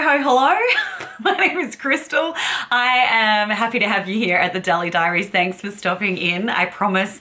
Hello. My name is Kristel. I am happy to have you here at the Dally Diaries. Thanks for stopping in. I promise.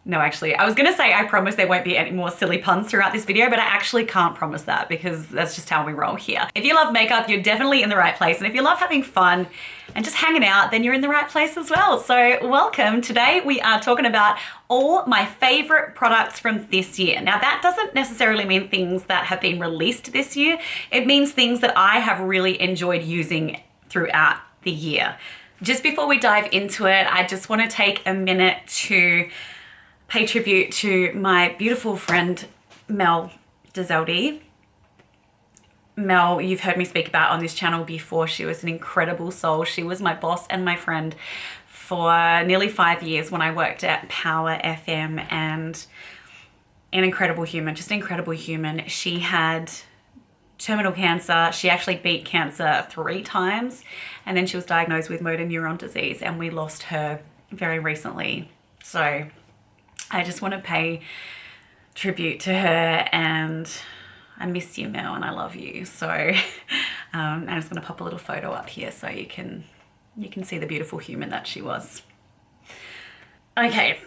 No, actually, I was going to say I promise there won't be any more silly puns throughout this video, but I actually can't promise that because that's just how we roll here. If you love makeup, you're definitely in the right place. And if you love having fun and just hanging out, then you're in the right place as well. So welcome. Today we are talking about all my favorite products from this year. Now that doesn't necessarily mean things that have been released this year. It means things that I have really enjoyed using throughout the year. Just before we dive into it, I just want to take a minute to pay tribute to my beautiful friend, Mel Dizaldi. Mel, you've heard me speak about on this channel before. She was an incredible soul. She was my boss and my friend for nearly 5 years when I worked at Power FM, and an incredible human, just an incredible human. She had terminal cancer. She actually beat cancer 3 times, and then she was diagnosed with motor neuron disease, and we lost her very recently. So I just want to pay tribute to her, and I miss you, Mel, and I love you. So I'm just going to pop a little photo up here so you can see the beautiful human that she was. Okay,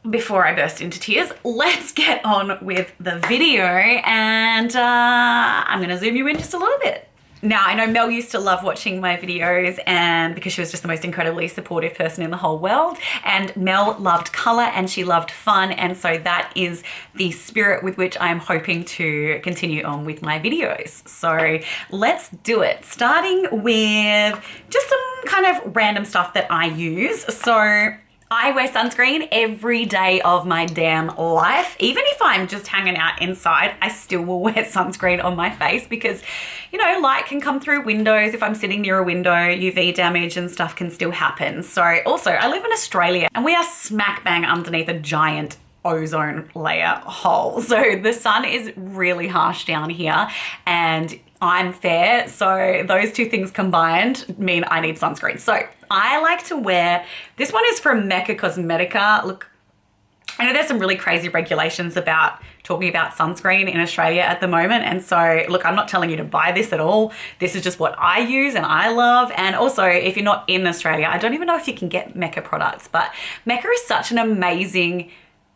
before I burst into tears, let's get on with the video, and I'm going to zoom you in just a little bit. Now, I know Mel used to love watching my videos, and because she was just the most incredibly supportive person in the whole world, and Mel loved color and she loved fun, and so that is the spirit with which I'm hoping to continue on with my videos. So let's do it, starting with just some kind of random stuff that I use. So I wear sunscreen every day of my damn life. Even if I'm just hanging out inside, I still will wear sunscreen on my face because, you know, light can come through windows. If I'm sitting near a window, UV damage and stuff can still happen. So also, I live in Australia and we are smack bang underneath a giant ozone layer hole. So the sun is really harsh down here, and I'm fair, so those two things combined mean I need sunscreen. So I like to wear, this one is from Mecca Cosmetica. Look, I know there's some really crazy regulations about talking about sunscreen in Australia at the moment. And so look, I'm not telling you to buy this at all. This is just what I use and I love. And also, if you're not in Australia, I don't even know if you can get Mecca products, but Mecca is such an amazing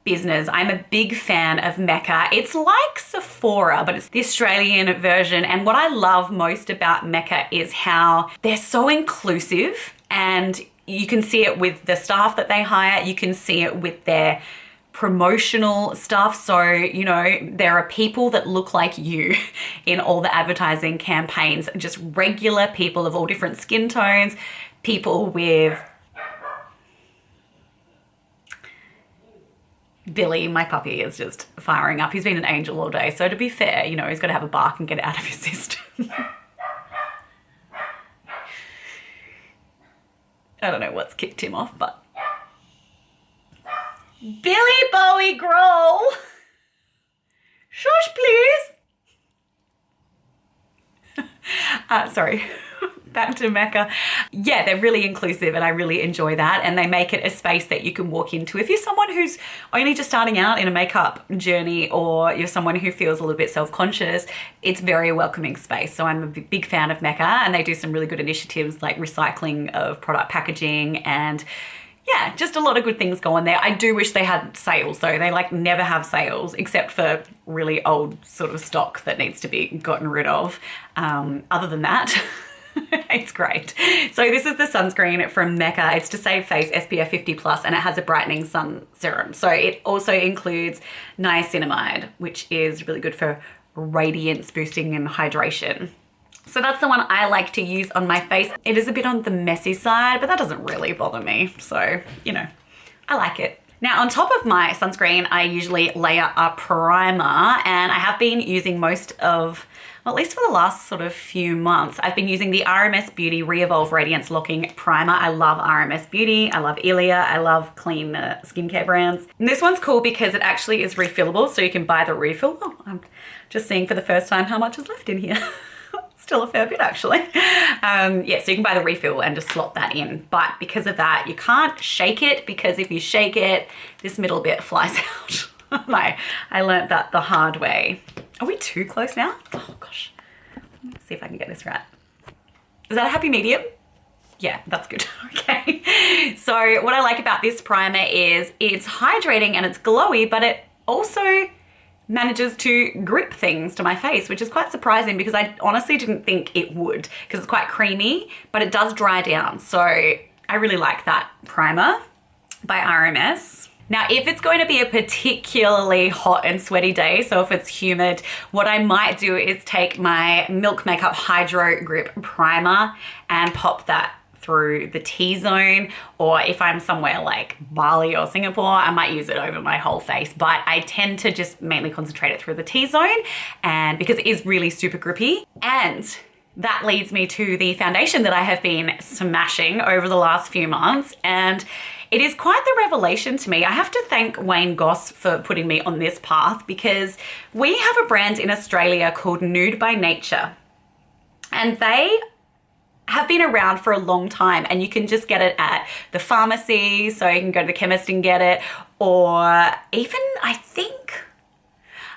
business. I'm a big fan of Mecca. It's like Sephora, but it's the Australian version. And what I love most about Mecca is how they're so inclusive, and you can see it with the staff that they hire. You can see it with their promotional stuff. So, you know, there are people that look like you in all the advertising campaigns, just regular people of all different skin tones, people with Billy, my puppy, is just firing up. He's been an angel all day. So to be fair, you know, he's got to have a bark and get it out of his system. I don't know what's kicked him off, but Billy Bowie Grohl. Shush, please. Sorry. Back to Mecca. Yeah, they're really inclusive and I really enjoy that, and they make it a space that you can walk into. If you're someone who's only just starting out in a makeup journey, or you're someone who feels a little bit self-conscious, it's very a welcoming space. So I'm a big fan of Mecca, and they do some really good initiatives like recycling of product packaging, and yeah, just a lot of good things go on there. I do wish they had sales though. They like never have sales except for really old sort of stock that needs to be gotten rid of. Other than that, it's great. So this is the sunscreen from Mecca. It's to save face, SPF 50+, and it has a brightening sun serum. So it also includes niacinamide, which is really good for radiance boosting and hydration. So that's the one I like to use on my face. It is a bit on the messy side, but that doesn't really bother me. So, you know, I like it. Now, on top of my sunscreen, I usually layer a primer, and I have been using most of, well, at least for the last sort of few months, I've been using the RMS Beauty Re-Evolve Radiance Locking Primer. I love RMS Beauty. I love Ilia. I love clean skincare brands. And this one's cool because it actually is refillable, so you can buy the refill. Oh, I'm just seeing for the first time how much is left in here. Still a fair bit actually. Yeah, so you can buy the refill and just slot that in. But because of that, you can't shake it, because if you shake it, this middle bit flies out. I learned that the hard way. Are we too close now? Oh gosh. Let's see if I can get this right. Is that a happy medium? Yeah, that's good. Okay. So what I like about this primer is it's hydrating and it's glowy, but it also manages to grip things to my face, which is quite surprising because I honestly didn't think it would, because it's quite creamy, but it does dry down. So I really like that primer by RMS. Now, if it's going to be a particularly hot and sweaty day, so if it's humid, what I might do is take my Milk Makeup Hydro Grip Primer and pop that through the T-zone, or if I'm somewhere like Bali or Singapore, I might use it over my whole face, but I tend to just mainly concentrate it through the T-zone, and because it is really super grippy. And that leads me to the foundation that I have been smashing over the last few months, and it is quite the revelation to me. I have to thank Wayne Goss for putting me on this path, because we have a brand in Australia called Nude by Nature, and they have been around for a long time, and you can just get it at the pharmacy, so you can go to the chemist and get it, or even,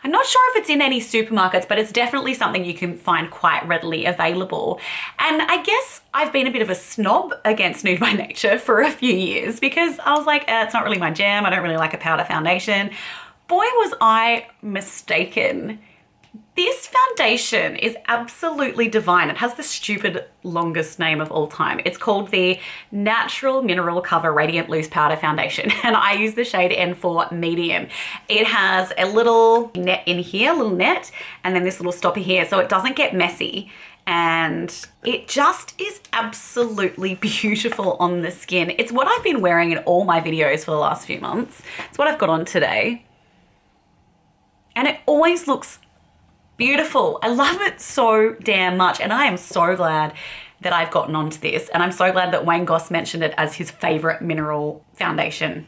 I'm not sure if it's in any supermarkets, but it's definitely something you can find quite readily available. And I guess I've been a bit of a snob against Nude by Nature for a few years, because I was like, it's not really my jam. I don't really like a powder foundation. Boy, was I mistaken. This foundation is absolutely divine. It has the stupid longest name of all time. It's called the Natural Mineral Cover Radiant Loose Powder Foundation, and I use the shade N4 Medium. It has a little net in here, a little net, and then this little stopper here, so it doesn't get messy. And it just is absolutely beautiful on the skin. It's what I've been wearing in all my videos for the last few months. It's what I've got on today. And it always looks beautiful. I love it so damn much, and I am so glad that I've gotten onto this, and I'm so glad that Wayne Goss mentioned it as his favorite mineral foundation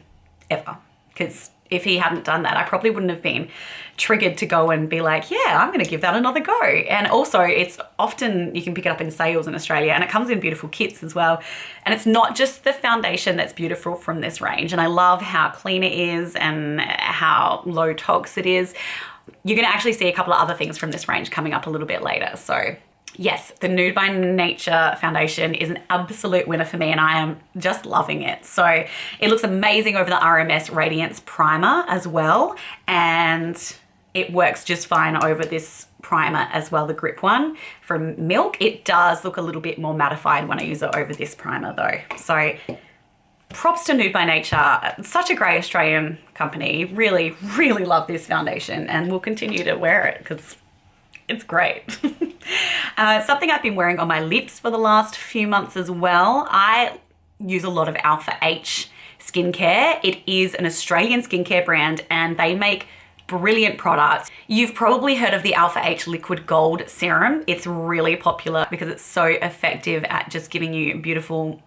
ever, because if he hadn't done that, I probably wouldn't have been triggered to go and be like, yeah, I'm gonna give that another go. And also, it's often, you can pick it up in sales in Australia, and it comes in beautiful kits as well. And it's not just the foundation that's beautiful from this range, and I love how clean it is and how low tox it is. You're gonna actually see a couple of other things from this range coming up a little bit later. So yes, the Nude by Nature foundation is an absolute winner for me, and I am just loving it. So it looks amazing over the RMS Radiance Primer as well, and it works just fine over this primer as well, the grip one from Milk. It does look a little bit more mattified when I use it over this primer though. So props to Nude by Nature. Such a great Australian company. Really, really love this foundation, and will continue to wear it because it's great. Something I've been wearing on my lips for the last few months as well. I use a lot of Alpha H skincare. It is an Australian skincare brand, and they make brilliant products. You've probably heard of the Alpha H Liquid Gold Serum. It's really popular because it's so effective at just giving you beautiful,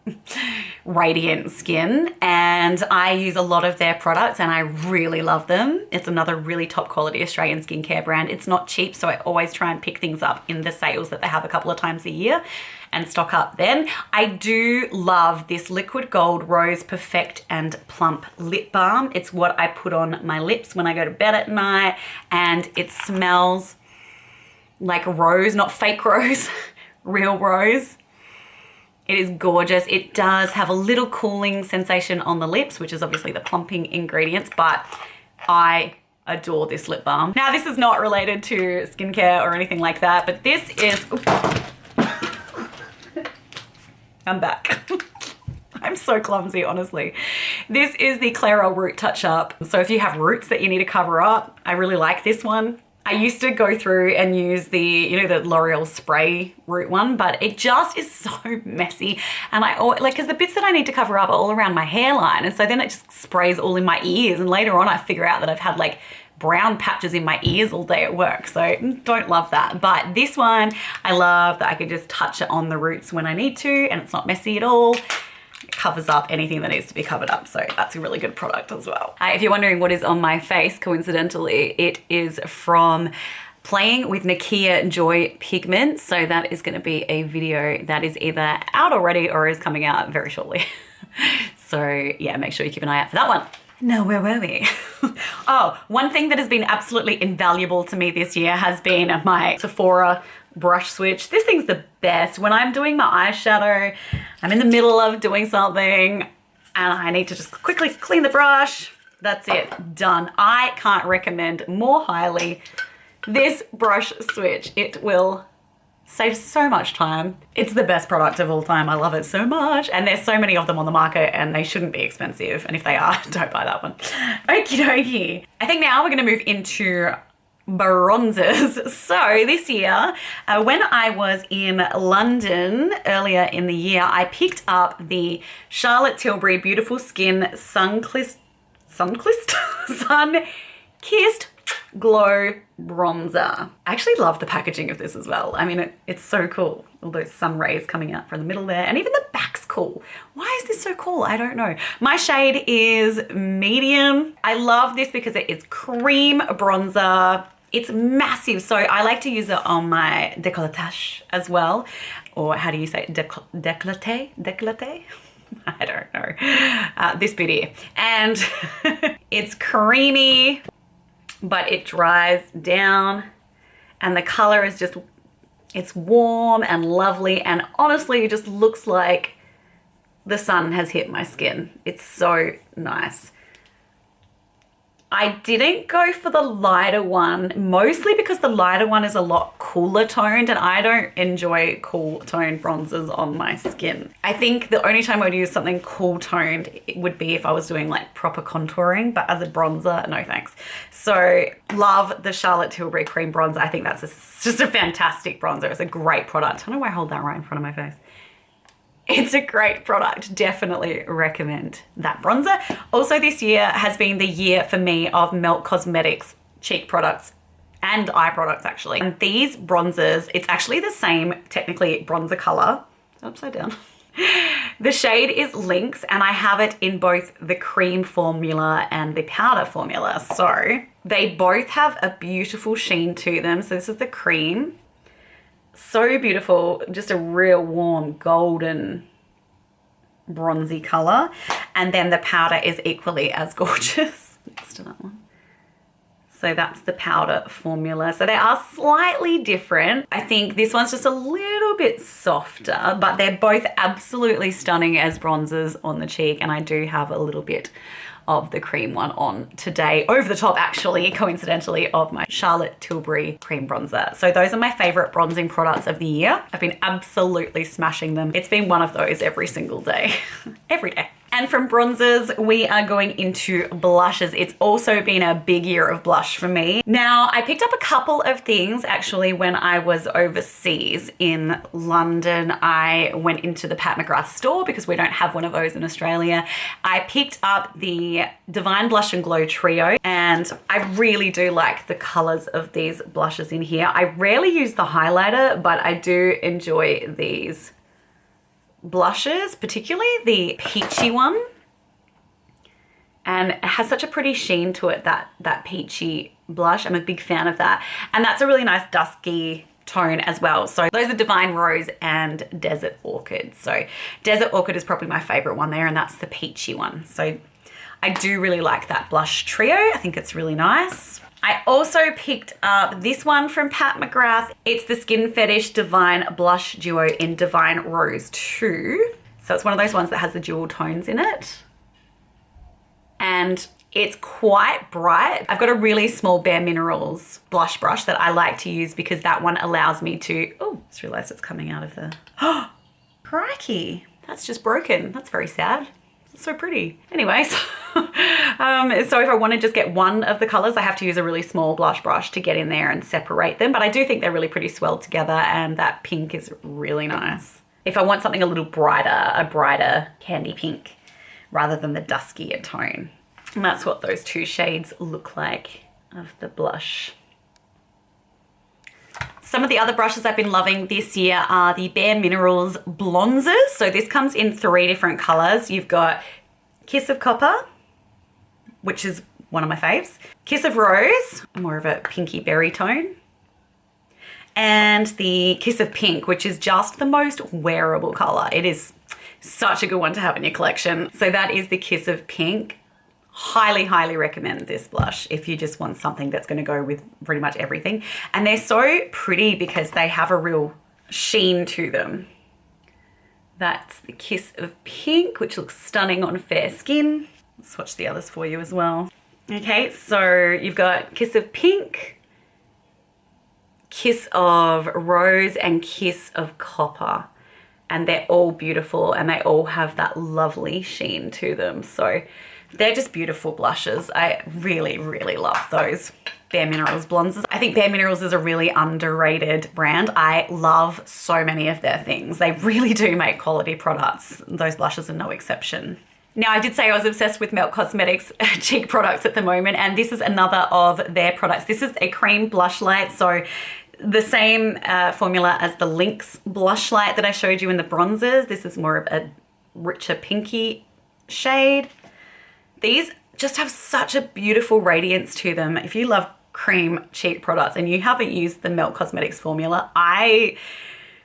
radiant skin. And I use a lot of their products, and I really love them. It's another really top quality Australian skincare brand. It's not cheap, so I always try and pick things up in the sales that they have a couple of times a year and stock up then. I do love this Liquid Gold Rose Perfect and Plump Lip Balm. It's what I put on my lips when I go to bed at night, and it smells like rose, not fake rose, real rose. It is gorgeous. It does have a little cooling sensation on the lips, which is obviously the plumping ingredients, but I adore this lip balm. Now, this is not related to skincare or anything like that, but this is, I'm back. I'm so clumsy, honestly. This is the Clairol Root Touch Up. So if you have roots that you need to cover up, I really like this one. I used to go through and use the, you know, the L'Oreal spray root one, but it just is so messy. And I always, like, because the bits that I need to cover up are all around my hairline. And so then it just sprays all in my ears. And later on, I figure out that I've had like brown patches in my ears all day at work. So don't love that. But this one, I love that I can just touch it on the roots when I need to, and it's not messy at all. It covers up anything that needs to be covered up. So that's a really good product as well. If you're wondering what is on my face, coincidentally, it is from playing with Nakia Joy pigment. So that is going to be a video that is either out already or is coming out very shortly. So yeah, make sure you keep an eye out for that one. Now, where were we? Oh, one thing that has been absolutely invaluable to me this year has been my Sephora brush switch. This thing's the best. When I'm doing my eyeshadow, I'm in the middle of doing something and I need to just quickly clean the brush. That's it, done. I can't recommend more highly this brush switch. It will save so much time. It's the best product of all time. I love it so much. And there's so many of them on the market and they shouldn't be expensive. And if they are, don't buy that one. Okie dokie. I think now we're gonna move into bronzers. So this year, when I was in London earlier in the year, I picked up the Charlotte Tilbury Beautiful Skin Sun-Kissed Glow Bronzer. I actually love the packaging of this as well. I mean, it's so cool. All those sun rays coming out from the middle there, and even the back's cool. Why is this so cool? I don't know. My shade is medium. I love this because it is cream bronzer. It's massive, so I like to use it on my décolletage as well. Or how do you say it? Décolleté? Décolleté? I don't know. This bit here. And it's creamy, but it dries down. And the color is just, it's warm and lovely. And honestly, it just looks like the sun has hit my skin. It's so nice. I didn't go for the lighter one, mostly because the lighter one is a lot cooler toned and I don't enjoy cool toned bronzers on my skin. I think the only time I would use something cool toned would be if I was doing like proper contouring, but as a bronzer, no thanks. So love the Charlotte Tilbury Cream Bronzer. I think that's just a fantastic bronzer. It's a great product. I don't know why I hold that right in front of my face. It's a great product. Definitely recommend that bronzer. Also, this year has been the year for me of Melt Cosmetics cheek products and eye products actually. And these bronzers, it's actually the same technically bronzer color. Upside down. The shade is Lynx and I have it in both the cream formula and the powder formula. So they both have a beautiful sheen to them. So this is the cream. So beautiful, just a real warm golden bronzy color. And then the powder is equally as gorgeous next to that one. So that's the powder formula. So they are slightly different. I think this one's just a little bit softer, but they're both absolutely stunning as bronzers on the cheek. And I do have a little bit of the cream one on today, over the top actually, coincidentally, of my Charlotte Tilbury cream bronzer. So those are my favorite bronzing products of the year. I've been absolutely smashing them. It's been one of those every single day, every day. And from bronzers, we are going into blushes. It's also been a big year of blush for me. Now, I picked up a couple of things actually when I was overseas in London. I went into the Pat McGrath store because we don't have one of those in Australia. I picked up the Divine Blush and Glow Trio and I really do like the colors of these blushes in here. I rarely use the highlighter, but I do enjoy these blushes, particularly the peachy one, and it has such a pretty sheen to it, that peachy blush. I'm a big fan of that, and that's a really nice dusky tone as well. So those are Divine Rose and Desert Orchid. So Desert Orchid is probably my favorite one there, and that's the peachy one. So I do really like that blush trio. I think it's really nice. I also picked up this one from Pat McGrath. It's the Skin Fetish Divine Blush Duo in Divine Rose 2. So it's one of those ones that has the dual tones in it. And it's quite bright. I've got a really small Bare Minerals blush brush that I like to use because that one allows me to, oh, just realized it's coming out of the, oh, crikey. That's just broken. That's very sad. So pretty. Anyways, so if I want to just get one of the colors, I have to use a really small blush brush to get in there and separate them. But I do think they're really pretty swelled together and that pink is really nice. If I want something a little brighter, a brighter candy pink rather than the duskier tone. And that's what those two shades look like of the blush. Some of the other brushes I've been loving this year are the Bare Minerals Blonzers. So this comes in 3 different colors. You've got Kiss of Copper, which is one of my faves. Kiss of Rose, more of a pinky berry tone. And the Kiss of Pink, which is just the most wearable color. It is such a good one to have in your collection. So that is the Kiss of Pink. Highly, highly recommend this blush if you just want something that's going to go with pretty much everything. And they're so pretty because they have a real sheen to them. That's the Kiss of Pink, which looks stunning on fair skin. I'll swatch the others for you as well. Okay, so you've got Kiss of Pink, Kiss of Rose, and Kiss of Copper. And they're all beautiful and they all have that lovely sheen to them. So they're just beautiful blushes. I really, really love those Bare Minerals bronzers. I think Bare Minerals is a really underrated brand. I love so many of their things. They really do make quality products. Those blushes are no exception. Now, I did say I was obsessed with Melt Cosmetics cheek products at the moment, and this is another of their products. This is a cream blush light, so the same formula as the Lynx blush light that I showed you in the bronzers. This is more of a richer pinky shade. These just have such a beautiful radiance to them. If you love cream cheek products and you haven't used the Melt Cosmetics formula, I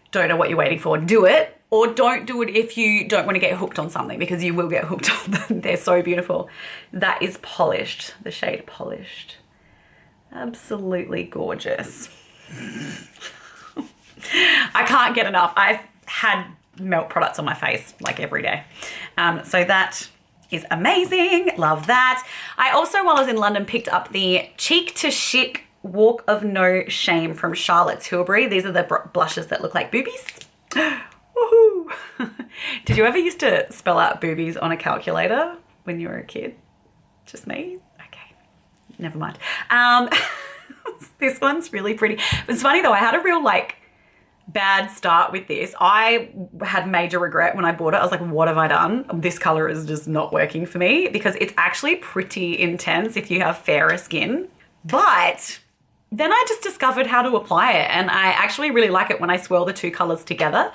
don't know what you're waiting for. Do it, or don't do it if you don't want to get hooked on something, because you will get hooked on them. They're so beautiful. That is Polished, the shade Polished. Absolutely gorgeous. I can't get enough. I've had Melt products on my face like every day. So that is amazing. Love that. I also, while I was in London, picked up the Cheek to Chic Walk of No Shame from Charlotte Tilbury. These are the blushes that look like boobies. Woohoo! Did you ever used to spell out boobies on a calculator when you were a kid? Just me? Okay, never mind. This one's really pretty. It's funny though, I had a real bad start with this. I had major regret when I bought it. I was like, what have I done? This color is just not working for me, because it's actually pretty intense if you have fairer skin. But then I just discovered how to apply it, and I actually really like it when I swirl the two colors together.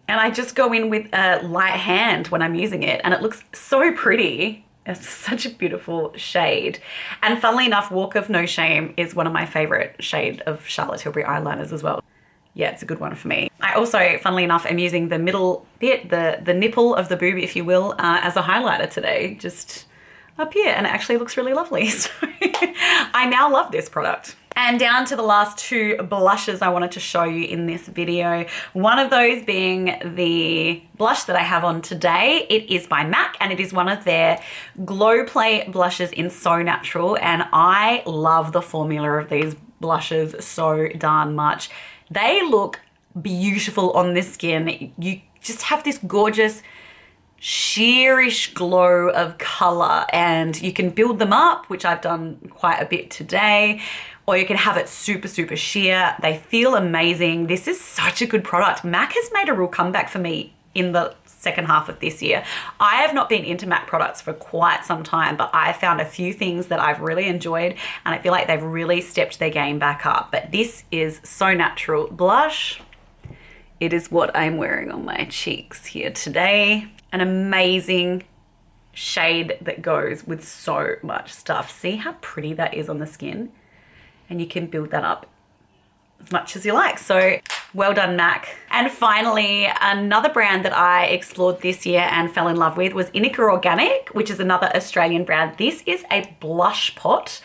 And I just go in with a light hand when I'm using it, and it looks so pretty. It's such a beautiful shade. And funnily enough, Walk of No Shame is one of my favorite shade of Charlotte Tilbury eyeliners as well. Yeah, it's a good one for me. I also, funnily enough, am using the middle bit, the nipple of the boob, if you will, as a highlighter today, just up here, and it actually looks really lovely. So I now love this product. And down to the last two blushes I wanted to show you in this video. One of those being the blush that I have on today. It is by MAC, and it is one of their Glow Play blushes in So Natural. And I love the formula of these blushes so darn much. They look beautiful on the skin. You just have this gorgeous sheerish glow of color, and you can build them up, which I've done quite a bit today, or you can have it super, super sheer. They feel amazing. This is such a good product. MAC has made a real comeback for me in the second half of this year. I have not been into MAC products for quite some time, but I found a few things that I've really enjoyed, and I feel like they've really stepped their game back up. But this is So Natural blush. It is what I'm wearing on my cheeks here today. An amazing shade that goes with so much stuff. See how pretty that is on the skin? And you can build that up as much as you like. So well done, MAC. And finally, another brand that I explored this year and fell in love with was Indy Organic, which is another Australian brand. This is a blush pot.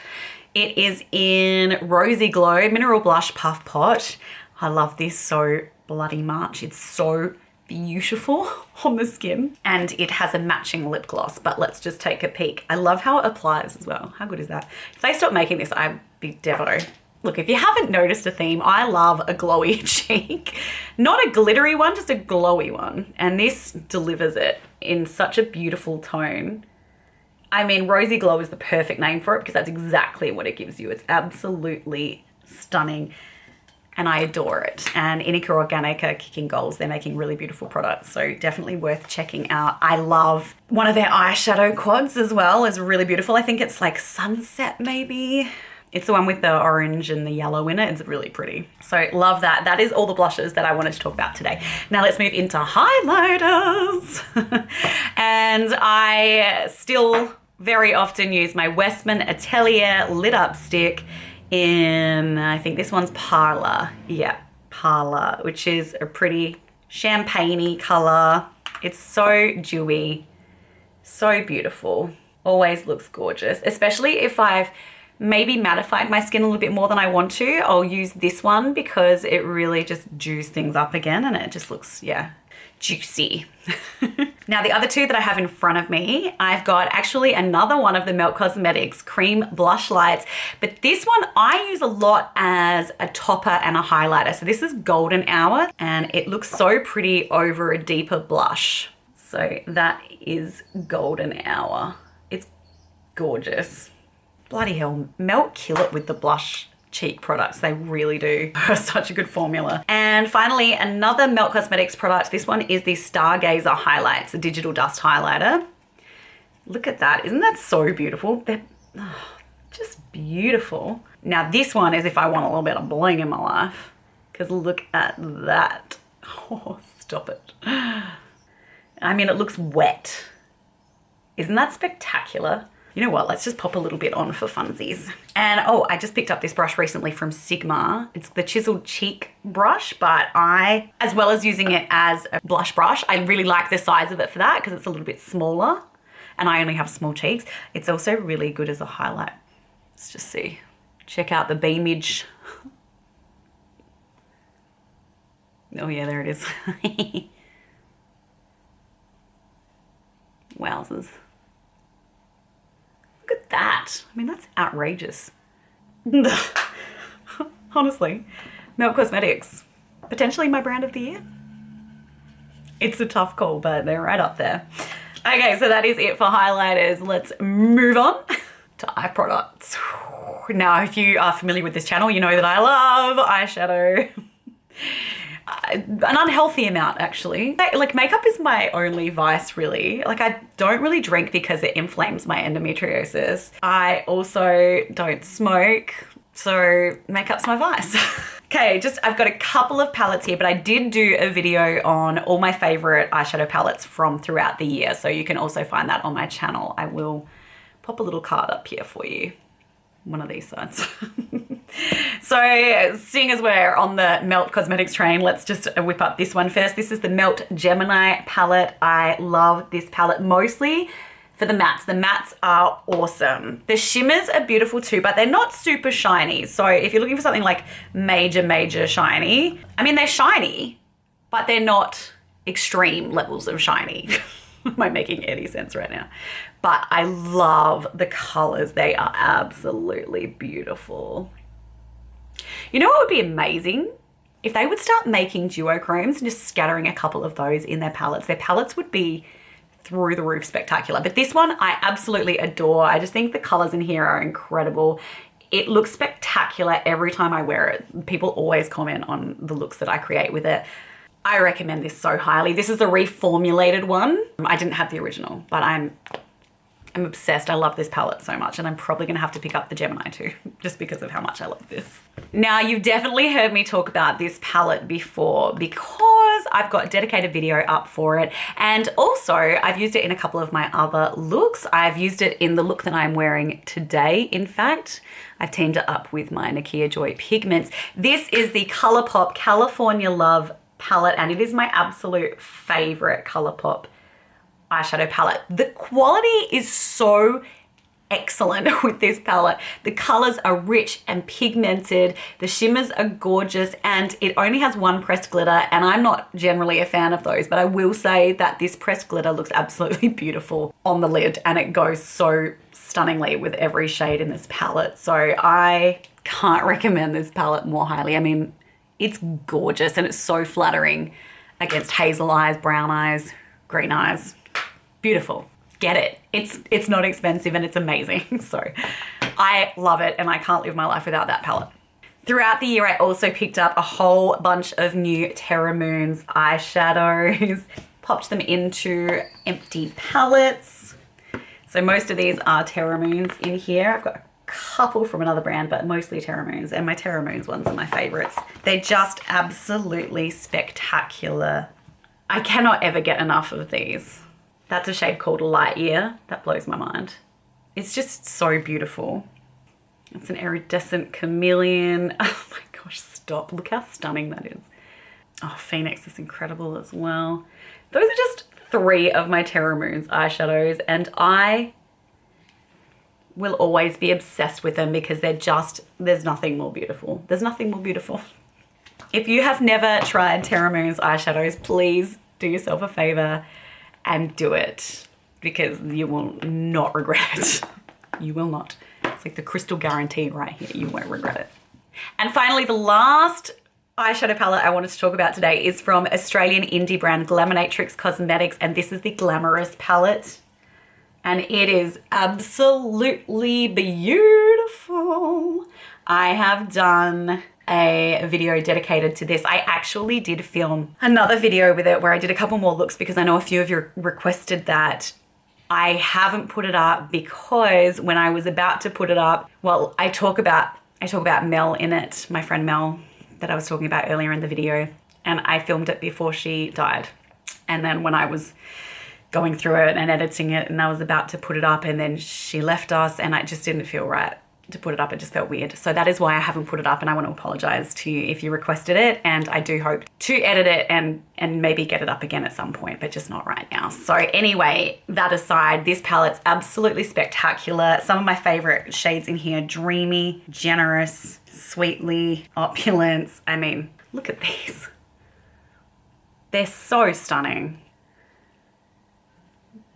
It is in Rosy Glow Mineral Blush Puff Pot. I love this so bloody much. It's so beautiful on the skin, and it has a matching lip gloss. But let's just take a peek. I love how it applies as well. How good is that? If they stop making this, I'd be devo. Look, if you haven't noticed a theme, I love a glowy cheek. Not a glittery one, just a glowy one. And this delivers it in such a beautiful tone. I mean, Rosy Glow is the perfect name for it, because that's exactly what it gives you. It's absolutely stunning, and I adore it. And Indy Organic are kicking goals. They're making really beautiful products, so definitely worth checking out. I love one of their eyeshadow quads as well. It's really beautiful. I think it's like Sunset maybe. It's the one with the orange and the yellow in it. It's really pretty. So love that. That is all the blushes that I wanted to talk about today. Now let's move into highlighters. And I still very often use my Westman Atelier Lit Up Stick in, I think this one's Parlor. Yeah, Parlor, which is a pretty champagne-y color. It's so dewy, so beautiful. Always looks gorgeous, especially if I've maybe mattified my skin a little bit more than I want to. I'll use this one because it really just juices things up again and it just looks, yeah, juicy. Now the other two that I have in front of me, I've got actually another one of the Melt Cosmetics cream blush lights, but this one I use a lot as a topper and a highlighter. So this is Golden Hour and it looks so pretty over a deeper blush. So that is Golden Hour. It's gorgeous. Bloody hell, Melt kill it with the blush cheek products. They really do. Such a good formula. And finally, another Melt Cosmetics product. This one is the Stargazer Highlights, a digital dust highlighter. Look at that. Isn't that so beautiful? They're just beautiful. Now this one is if I want a little bit of bling in my life, because look at that. Oh, stop it. I mean, it looks wet. Isn't that spectacular? You know what, let's just pop a little bit on for funsies. And oh, I just picked up this brush recently from Sigma. It's the Chiseled Cheek brush, but as well as using it as a blush brush, I really like the size of it for that because it's a little bit smaller and I only have small cheeks. It's also really good as a highlight. Let's just see. Check out the beamage. Oh yeah, there it is. Wowzers. Look at that. I mean, that's outrageous. Honestly, Melt Cosmetics, potentially my brand of the year. It's a tough call, but they're right up there. Okay, so that is it for highlighters. Let's move on to eye products. Now, if you are familiar with this channel, you know that I love eyeshadow. An unhealthy amount, actually. Like makeup is my only vice, really. Like I don't really drink because it inflames my endometriosis. I also don't smoke, so makeup's my vice. Okay, I've got a couple of palettes here, but I did do a video on all my favorite eyeshadow palettes from throughout the year, so you can also find that on my channel. I will pop a little card up here for you. One of these sides. So seeing as we're on the Melt Cosmetics train, let's just whip up this one first. This is the Melt Gemini palette. I love this palette mostly for the mattes. The mattes are awesome. The shimmers are beautiful too, but they're not super shiny. So if you're looking for something like major shiny, I mean, they're shiny, but they're not extreme levels of shiny. Am I making any sense right now? But I love the colors. They are absolutely beautiful. You know what would be amazing? If they would start making duochromes and just scattering a couple of those in their palettes. Their palettes would be through the roof spectacular. But this one I absolutely adore. I just think the colors in here are incredible. It looks spectacular every time I wear it. People always comment on the looks that I create with it. I recommend this so highly. This is the reformulated one. I didn't have the original, but I'm obsessed. I love this palette so much, and I'm probably gonna have to pick up the Gemini too, just because of how much I love this. Now, you've definitely heard me talk about this palette before because I've got a dedicated video up for it. And also I've used it in a couple of my other looks. I've used it in the look that I'm wearing today. In fact, I've teamed it up with my Nakia Joy pigments. This is the ColourPop California Love palette, and it is my absolute favorite ColourPop eyeshadow palette. The quality is so excellent with this palette. The colors are rich and pigmented. The shimmers are gorgeous, and it only has one pressed glitter, and I'm not generally a fan of those, but I will say that this pressed glitter looks absolutely beautiful on the lid, and it goes so stunningly with every shade in this palette. So I can't recommend this palette more highly. I mean, it's gorgeous, and it's so flattering against hazel eyes, brown eyes, green eyes. Beautiful. Get it. It's not expensive and it's amazing. So I love it, and I can't live my life without that palette. Throughout the year, I also picked up a whole bunch of new Terra Moons eyeshadows, popped them into empty palettes. So most of these are Terra Moons in here. I've got a couple from another brand, but mostly Terra Moons, and my Terra Moons ones are my favorites. They're just absolutely spectacular. I cannot ever get enough of these. That's a shade called Light Year. That blows my mind. It's just so beautiful. It's an iridescent chameleon. Oh my gosh, stop. Look how stunning that is. Oh, Phoenix is incredible as well. Those are just 3 of my Terra Moons eyeshadows, and I will always be obsessed with them because there's nothing more beautiful. There's nothing more beautiful. If you have never tried Terra Moon's eyeshadows, please do yourself a favor and do it because you will not regret it. You will not. It's like the Kristel guarantee right here. You won't regret it. And finally, the last eyeshadow palette I wanted to talk about today is from Australian indie brand Glaminatrix Cosmetics, and this is the Glamorous palette. And it is absolutely beautiful. I have done a video dedicated to this. I actually did film another video with it where I did a couple more looks because I know a few of you requested that. I haven't put it up because when I was about to put it up, well, I talk about Mel in it, my friend Mel that I was talking about earlier in the video, and I filmed it before she died. And then when I was going through it and editing it and I was about to put it up and then she left us and I just didn't feel right to put it up. It just felt weird. So that is why I haven't put it up, and I want to apologize to you if you requested it, and I do hope to edit it and maybe get it up again at some point, but just not right now. So anyway, that aside, this palette's absolutely spectacular. Some of my favorite shades in here: Dreamy, Generous, Sweetly, Opulence. I mean, look at these. They're so stunning.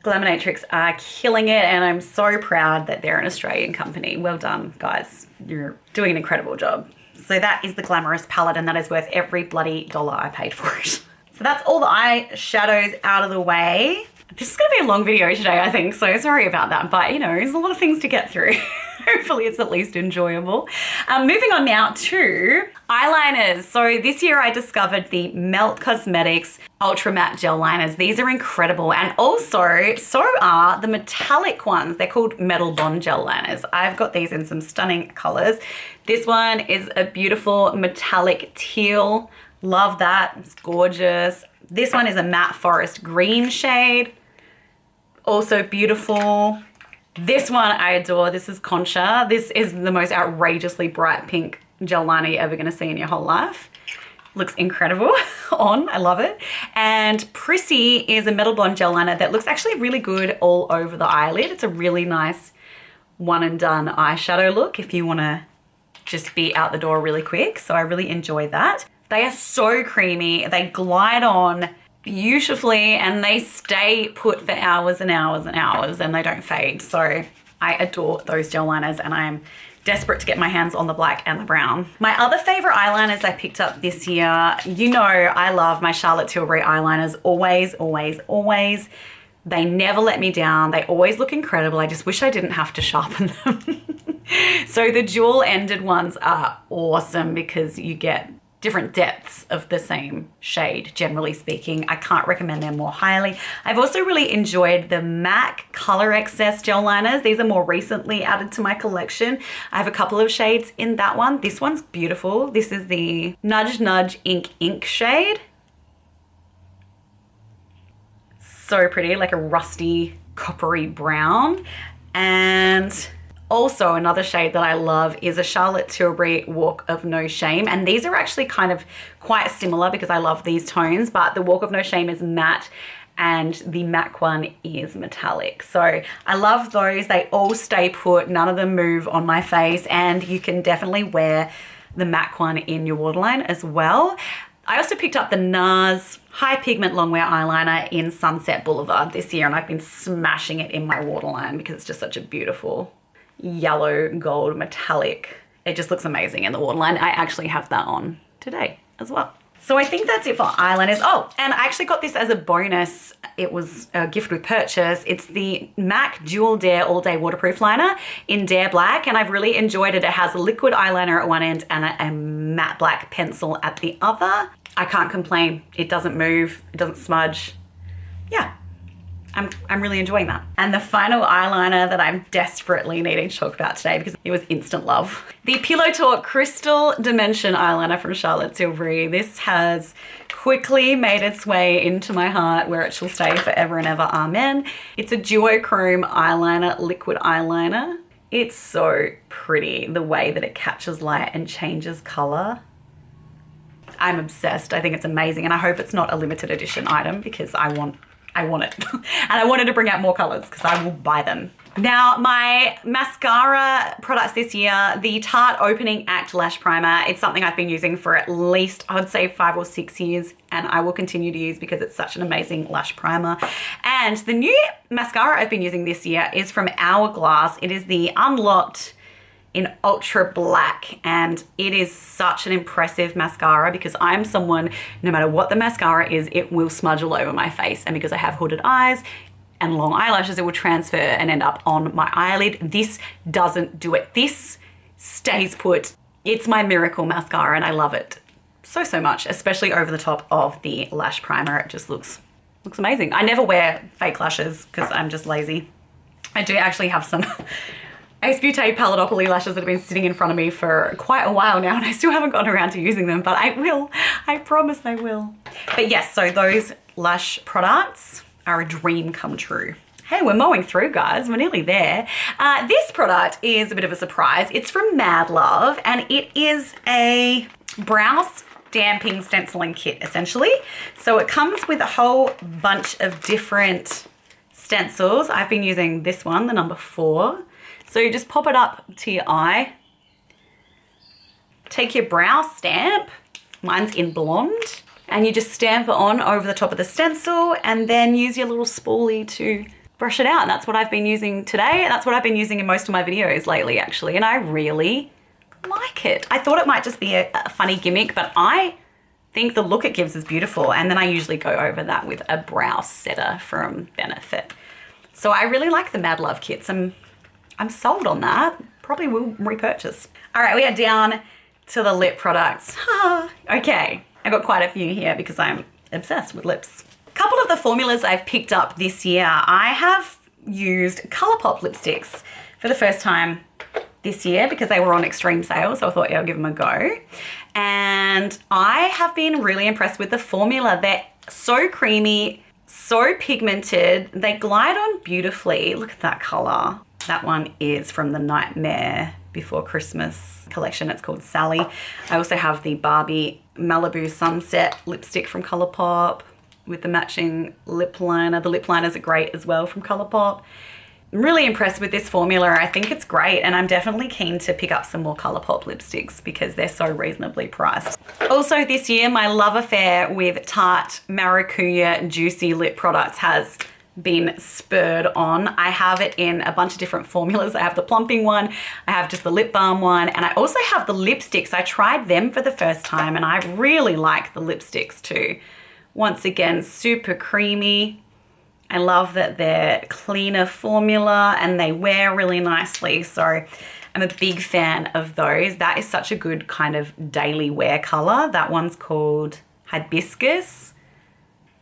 Glaminatrix are killing it, and I'm so proud that they're an Australian company. Well done, guys. You're doing an incredible job. So that is the Glamorous palette, and that is worth every bloody dollar I paid for it. So that's all the eyeshadows out of the way. This is going to be a long video today, I think, so sorry about that. But, you know, there's a lot of things to get through. Hopefully it's at least enjoyable. Moving on now to eyeliners. So this year I discovered the Melt Cosmetics Ultra Matte Gel Liners. These are incredible. And also, so are the metallic ones. They're called Metal Bond Gel Liners. I've got these in some stunning colors. This one is a beautiful metallic teal. Love that. It's gorgeous. This one is a matte forest green shade. Also beautiful. This one I adore. This is Concha. This is the most outrageously bright pink gel liner you're ever going to see in your whole life. Looks incredible on. I love it. And Prissy is a metal blonde gel liner that looks actually really good all over the eyelid. It's a really nice one and done eyeshadow look if you want to just be out the door really quick. So I really enjoy that. They are so creamy. They glide on beautifully and they stay put for hours and hours and hours and they don't fade. So I adore those gel liners and I'm desperate to get my hands on the black and the brown. My other favorite eyeliners I picked up this year, you know I love my Charlotte Tilbury eyeliners. Always, always, always. They never let me down. They always look incredible. I just wish I didn't have to sharpen them. So the dual ended ones are awesome because you get different depths of the same shade, generally speaking. I can't recommend them more highly. I've also really enjoyed the MAC Color Excess gel liners. These are more recently added to my collection. I have a couple of shades in that one. This one's beautiful. This is the Nudge Nudge Ink shade. So pretty, like a rusty coppery brown. And also another shade that I love is a Charlotte Tilbury Walk of No Shame. And these are actually kind of quite similar because I love these tones, but the Walk of No Shame is matte and the MAC one is metallic. So I love those. They all stay put. None of them move on my face, and you can definitely wear the MAC one in your waterline as well. I also picked up the NARS High Pigment Longwear Eyeliner in Sunset Boulevard this year, and I've been smashing it in my waterline because it's just such a beautiful yellow gold metallic. It just looks amazing in the waterline. I actually have that on today as well. So I think that's it for eyeliners. Oh, and I actually got this as a bonus. It was a gift with purchase. It's the MAC Dual Dare All Day Waterproof Liner in Dare Black, and I've really enjoyed it. It has a liquid eyeliner at one end and a matte black pencil at the other. I can't complain. It doesn't move. It doesn't smudge. Yeah. I'm really enjoying that. And the final eyeliner that I'm desperately needing to talk about today because it was instant love. The Pillow Talk Crystal Dimension eyeliner from Charlotte Tilbury. This has quickly made its way into my heart where it shall stay forever and ever. Amen. It's a duochrome eyeliner, liquid eyeliner. It's so pretty the way that it catches light and changes color. I'm obsessed. I think it's amazing, and I hope it's not a limited edition item because I want it. And I wanted to bring out more colors because I will buy them. Now, my mascara products this year, the Tarte Opening Act Lash Primer, it's something I've been using for at least, I would say 5 or 6 years, and I will continue to use because it's such an amazing lash primer. And the new mascara I've been using this year is from Hourglass. It is the Unlocked in Ultra Black, and it is such an impressive mascara because I'm someone, no matter what the mascara is, it will smudge all over my face. And because I have hooded eyes and long eyelashes, it will transfer and end up on my eyelid. This doesn't do it. This stays put. It's my miracle mascara and I love it so, so much, especially over the top of the lash primer. It just looks amazing. I never wear fake lashes because I'm just lazy. I do actually have some Ace Beauté Palidopoly lashes that have been sitting in front of me for quite a while now and I still haven't gotten around to using them, but I will. I promise I will. But yes, so those lash products are a dream come true. Hey, we're mowing through, guys. We're nearly there. This product is a bit of a surprise. It's from Mad Love, and it is a brow stamping stenciling kit, essentially. So it comes with a whole bunch of different stencils. I've been using this one, the number 4. So you just pop it up to your eye. Take your brow stamp. Mine's in blonde. And you just stamp it on over the top of the stencil and then use your little spoolie to brush it out. And that's what I've been using today. That's what I've been using in most of my videos lately, actually. And I really like it. I thought it might just be a funny gimmick, but I think the look it gives is beautiful. And then I usually go over that with a brow setter from Benefit. So I really like the Mad Love kits. I'm sold on that. Probably will repurchase. All right, we are down to the lip products. Okay. I got quite a few here because I'm obsessed with lips. A couple of the formulas I've picked up this year, I have used Colourpop lipsticks for the first time this year because they were on extreme sale, so I thought, yeah, I'll give them a go. And I have been really impressed with the formula. They're so creamy, so pigmented. They glide on beautifully. Look at that color. That one is from the Nightmare Before Christmas collection. It's called Sally. I also have the Barbie Malibu Sunset lipstick from Colourpop with the matching lip liner. The lip liners are great as well from Colourpop. I'm really impressed with this formula. I think it's great and I'm definitely keen to pick up some more Colourpop lipsticks because they're so reasonably priced. Also this year, my love affair with Tarte Maracuja Juicy Lip products has been spurred on. I have it in a bunch of different formulas. I have the plumping one, I have just the lip balm one, and I also have the lipsticks. I tried them for the first time and I really like the lipsticks too. Once again, super creamy. I love that they're cleaner formula and they wear really nicely. So I'm a big fan of those. That is such a good kind of daily wear color. That one's called Hibiscus.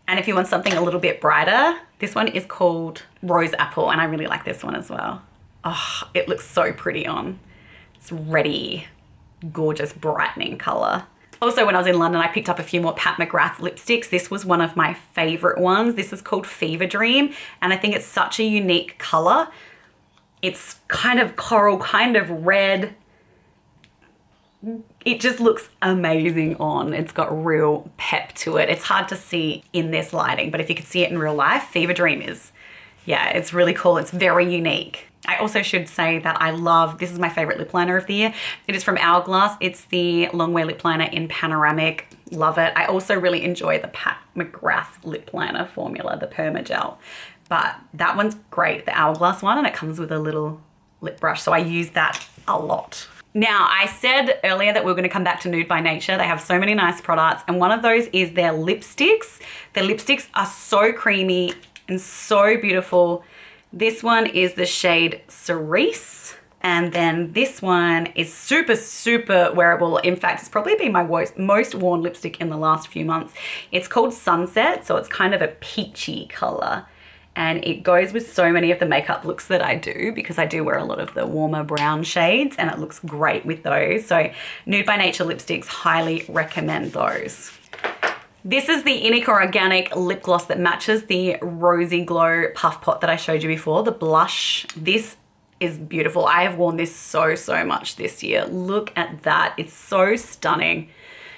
And if you want something a little bit brighter, this one is called Rose Apple, and I really like this one as well. Oh, it looks so pretty on. It's ready, gorgeous, brightening color. Also, when I was in London, I picked up a few more Pat McGrath lipsticks. This was one of my favorite ones. This is called Fever Dream, and I think it's such a unique color. It's kind of coral, kind of red. It just looks amazing on. It's got real pep to it. It's hard to see in this lighting, but if you could see it in real life, Fever Dream is, yeah, it's really cool. It's very unique. I also should say that I love, this is my favorite lip liner of the year. It is from Hourglass. It's the Longwear lip liner in Panoramic. Love it. I also really enjoy the Pat McGrath lip liner formula, the Permagel. But that one's great, the Hourglass one, and it comes with a little lip brush. So I use that a lot. Now, I said earlier that we were going to come back to Nude by Nature. They have so many nice products, and one of those is their lipsticks. Their lipsticks are so creamy and so beautiful. This one is the shade Cerise, and then this one is super, super wearable. In fact, it's probably been my most worn lipstick in the last few months. It's called Sunset, so it's kind of a peachy color. And it goes with so many of the makeup looks that I do because I do wear a lot of the warmer brown shades and it looks great with those. So Nude by Nature lipsticks, highly recommend those. This is the Indy Organic lip gloss that matches the Rosy Glow Puff Pot that I showed you before, the blush. This is beautiful. I have worn this so, so much this year. Look at that. It's so stunning.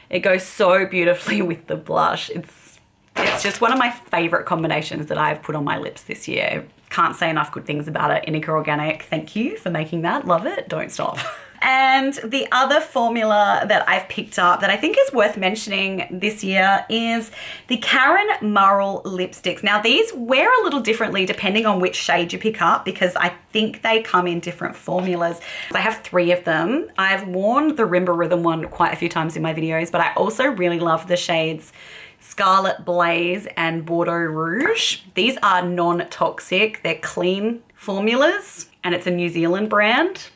It goes so beautifully with the blush. It's just one of my favorite combinations that I've put on my lips this year. It Can't say enough good things about it. Indica Organic, thank you for making that. Love it. Don't stop. And the other formula that I've picked up that I think is worth mentioning this year is the Karen Marl lipsticks. Now these wear a little differently depending on which shade you pick up, because I think they come in different formulas. I have 3 of them. I've worn the Rimba Rhythm one quite a few times in my videos, but I also really love the shades Scarlet Blaze and Bordeaux Rouge. These are non-toxic. They're clean formulas, and it's a New Zealand brand.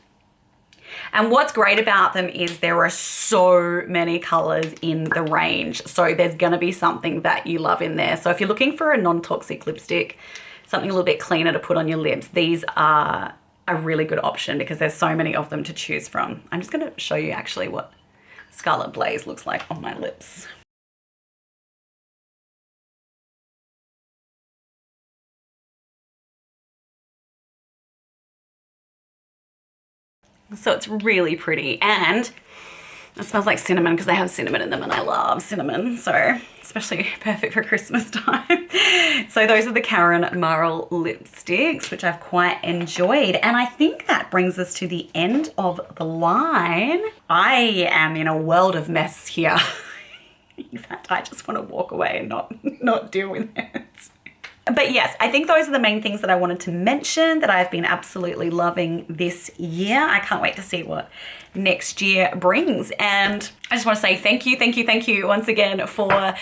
And what's great about them is there are so many colors in the range. So there's gonna be something that you love in there. So if you're looking for a non-toxic lipstick, something a little bit cleaner to put on your lips, these are a really good option because there's so many of them to choose from. I'm just gonna show you actually what Scarlet Blaze looks like on my lips. So it's really pretty, and it smells like cinnamon because they have cinnamon in them, and I love cinnamon, so especially perfect for Christmas time. So those are the Karen Marl lipsticks, which I've quite enjoyed. And I think that brings us to the end of the line. I am in a world of mess here. In fact, I just want to walk away and not deal with it. But yes, I think those are the main things that I wanted to mention that I've been absolutely loving this year. I can't wait to see what next year brings. And I just want to say thank you once again for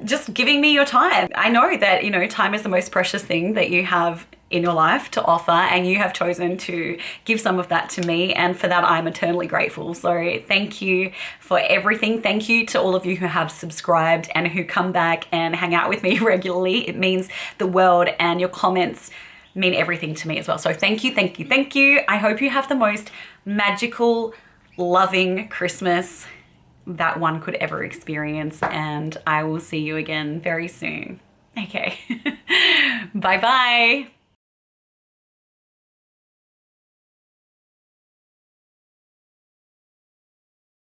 just giving me your time. I know that, you know, time is the most precious thing that you have in your life to offer, and you have chosen to give some of that to me, and for that I'm eternally grateful. So thank you for everything. Thank you to all of you who have subscribed and who come back and hang out with me regularly. It means the world, and your comments mean everything to me as well. So thank you. I hope you have the most magical, loving Christmas that one could ever experience, and I will see you again very soon. Okay, bye-bye.